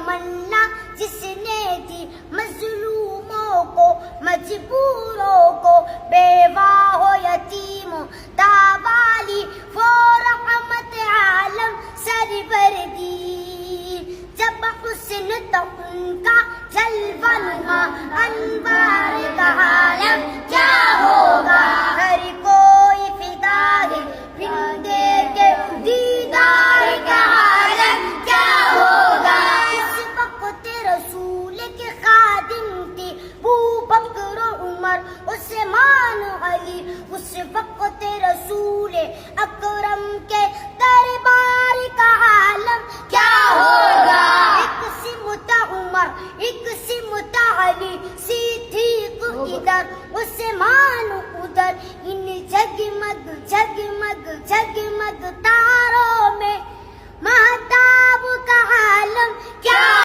تمنا جس نے دی مظلوموں کو، مجبوروں کو، بیوہ ہو یتیم ہو تابالی، وہ رحمت عالم سرور دی۔ جب حسن تو ان کا جلوہ نما، انوار کا عالم کیا ہوگا، ہر کوئی فدا ہے بندے کے دیدار کا عالم کیا ہوگا۔ اس وقت رسول کے خادم تھے ابوبکر و عمر، عثمان علی، اس وقت رسول اکرم کے دربار کا عالم کیا ہوگا۔ ایک سمت عمر، ایک سمت علی، صدیق ادھر عثمان ادھر، ان جگمگ جگمگ جگمگ تاروں میں مہتاب کا عالم کیا